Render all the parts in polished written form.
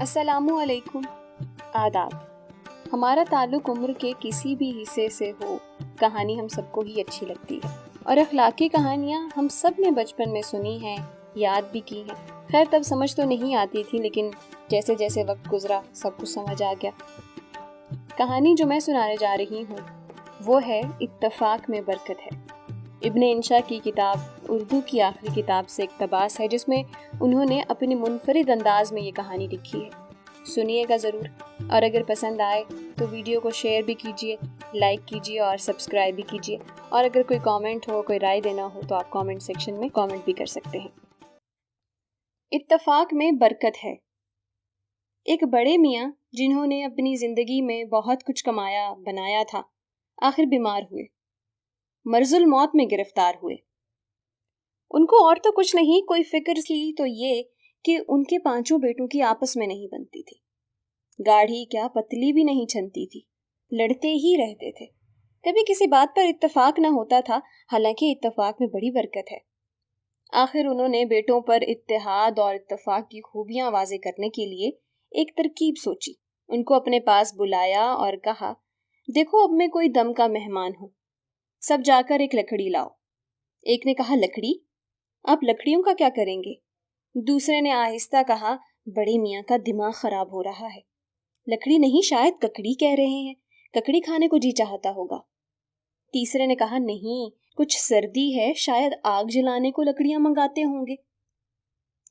अस्सलामु अलैकुम। आदाब। हमारा ताल्लुक़ उम्र के किसी भी हिस्से से हो, कहानी हम सबको ही अच्छी लगती है और अखलाकी कहानियाँ हम सब ने बचपन में सुनी हैं, याद भी की हैं। खैर तब समझ तो नहीं आती थी, लेकिन जैसे जैसे वक्त गुजरा सब कुछ समझ आ गया। कहानी जो मैं सुनाने जा रही हूँ वो है इत्तफाक में बरकत है। इब्न इंशा की किताब उर्दू की आखिरी किताब से इक़्तिबास है, जिसमें उन्होंने अपने मुनफरिद अंदाज में ये कहानी लिखी है। सुनिएगा ज़रूर, और अगर पसंद आए तो वीडियो को शेयर भी कीजिए, लाइक कीजिए और सब्सक्राइब भी कीजिए। और अगर कोई कमेंट हो, कोई राय देना हो तो आप कमेंट सेक्शन में कमेंट भी कर सकते हैं। इत्तफाक में बरकत है। एक बड़े मियाँ जिन्होंने अपनी ज़िंदगी में बहुत कुछ कमाया बनाया था, आखिर बीमार हुए, मर्जुल मौत में गिरफ्तार हुए। उनको और तो कुछ नहीं कोई फिक्र थी, तो ये कि उनके 5 बेटों की आपस में नहीं बनती थी। गाढ़ी क्या पतली भी नहीं छनती थी, लड़ते ही रहते थे। कभी किसी बात पर इत्तेफाक न होता था, हालांकि इत्तेफाक में बड़ी बरकत है। आखिर उन्होंने बेटों पर इत्तेहाद और इत्तेफाक की खूबियां वाज़े करने के लिए एक तरकीब सोची। उनको अपने पास बुलाया और कहा, देखो अब मैं कोई दम का मेहमान हूँ, सब जाकर एक लकड़ी लाओ। एक ने कहा, लकड़ी? आप लकड़ियों का क्या करेंगे? दूसरे ने आहिस्ता कहा, बड़े मियाँ का दिमाग खराब हो रहा है। लकड़ी नहीं, शायद ककड़ी कह रहे हैं, ककड़ी खाने को जी चाहता होगा। तीसरे ने कहा, नहीं, कुछ सर्दी है, शायद आग जलाने को लकड़ियां मंगाते होंगे।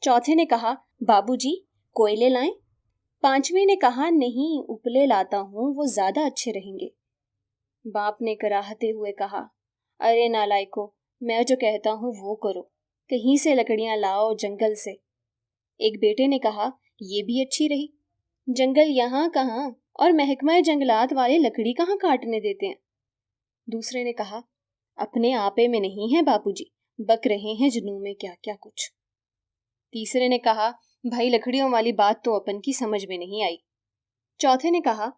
चौथे ने कहा, बाबूजी कोयले लाएं। पांचवें ने कहा, नहीं, उपले लाता हूं, वो ज्यादा अच्छे रहेंगे। बाप ने कराहते हुए कहा, अरे नालायको, मैं जो कहता हूँ वो करो, कहीं से लकड़ियां लाओ, जंगल से। एक बेटे ने कहा, ये भी अच्छी रही, जंगल यहाँ कहाँ, और महकमा जंगलात वाले लकड़ी कहाँ काटने देते हैं। दूसरे ने कहा, अपने आपे में नहीं है बापूजी, बक रहे हैं जुनून में क्या क्या कुछ। तीसरे ने कहा, भाई लकड़ियों वाली बात तो अपन की समझ में नहीं आई। चौथे ने कहा,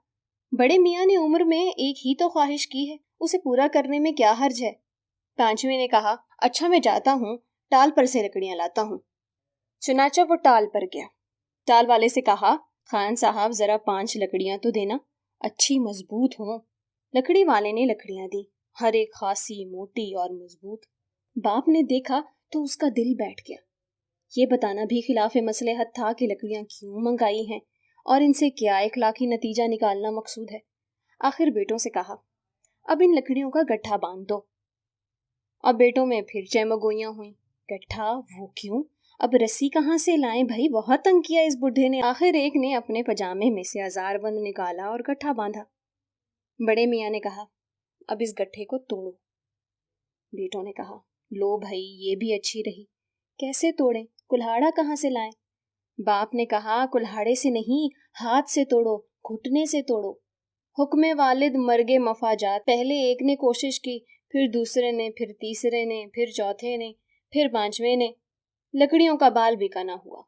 बड़े मियाँ ने उम्र में एक ही तो ख्वाहिश की है, उसे पूरा करने में क्या हर्ज है। पांचवें ने कहा, अच्छा मैं जाता हूँ, टाल पर से लकड़ियां लाता हूँ। चुनाचा वो टाल पर गया। टाल वाले से कहा, खान साहब जरा 5 लकड़ियां तो देना, अच्छी मजबूत हो। लकड़ी वाले ने लकड़ियां दी, हर एक खासी, मोटी और मजबूत। बाप ने देखा तो उसका दिल बैठ गया। ये बताना भी खिलाफे मसलहत था कि लकड़ियां क्यों मंगाई हैं और इनसे क्या इखलाकी नतीजा निकालना मकसूद है। आखिर बेटों से कहा, अब इन लकड़ियों का गट्ठा बांध दो। अब बेटों में फिर चैमगोइयां हुई। गट्ठा? वो क्यों? अब रस्सी कहाँ से लाएं भाई, बहुत तंग किया इस बुढ़े ने। आखिर एक ने अपने पजामे में से औजारबंद निकाला और गट्ठा बांधा। बड़े मियाँ ने कहा, अब इस गट्ठे को तोड़ो। बेटों ने कहा, लो भाई, ये भी अच्छी रही, कैसे तोड़ें, कुल्हाड़ा कहाँ से लाएं? बाप ने कहा, कुल्हाड़े से नहीं, हाथ से तोड़ो, घुटने से तोड़ो। हुक्मे वालिद मर्गे मफाजात। पहले एक ने कोशिश की, फिर दूसरे ने, फिर तीसरे ने, फिर चौथे ने, फिर 5वें ने। लकड़ियों का बाल बिका ना हुआ।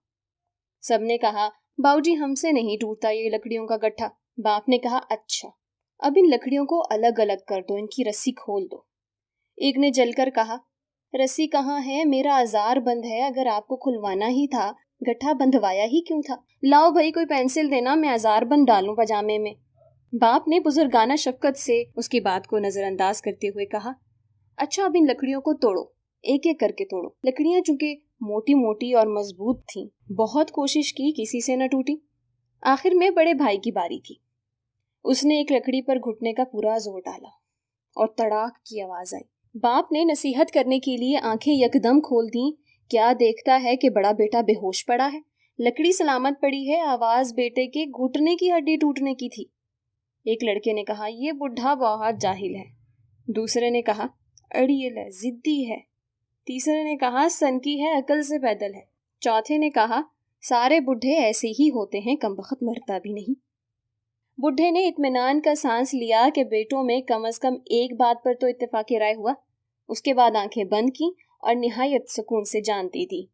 सबने कहा, बाबूजी हमसे नहीं टूटता ये लकड़ियों का गट्ठा। बाप ने कहा, अच्छा अब इन लकड़ियों को अलग अलग कर दो, इनकी रस्सी खोल दो। एक ने जलकर कहा, रस्सी कहाँ है, मेरा औजार बंद है, अगर आपको खुलवाना ही था गट्ठा बंधवाया ही क्यों था। लाओ भाई कोई पेंसिल देना, मैं औजार बंद डालूं पजामे में। बाप ने बुजुर्गाना शफकत से उसकी बात को नजरअंदाज करते हुए कहा, अच्छा अब इन लकड़ियों को तोड़ो, एक एक करके तोड़ो। लकड़ियां चूंकि मोटी मोटी और मजबूत थीं, बहुत कोशिश की, किसी से न टूटी। आखिर में बड़े भाई की बारी थी। उसने एक लकड़ी पर घुटने का पूरा जोर डाला और तड़ाक की आवाज आई। बाप ने नसीहत करने के लिए आंखें यकदम खोल दी। क्या देखता है कि बड़ा बेटा बेहोश पड़ा है, लकड़ी सलामत पड़ी है, आवाज बेटे के घुटने की हड्डी टूटने की थी। एक लड़के ने कहा, ये बुढ़ा बहुत जाहिल है। दूसरे ने कहा, अड़ियल है, जिद्दी है। तीसरे ने कहा, सनकी है, अकल से पैदल है। चौथे ने कहा, सारे बुढ़े ऐसे ही होते हैं, कमबख्त मरता भी नहीं। बुढ़े ने इत्मीनान का सांस लिया कि बेटों में कम अज कम एक बात पर तो इत्तेफाक राय हुआ। उसके बाद आंखें बंद की और निहायत सुकून से जान दे दी।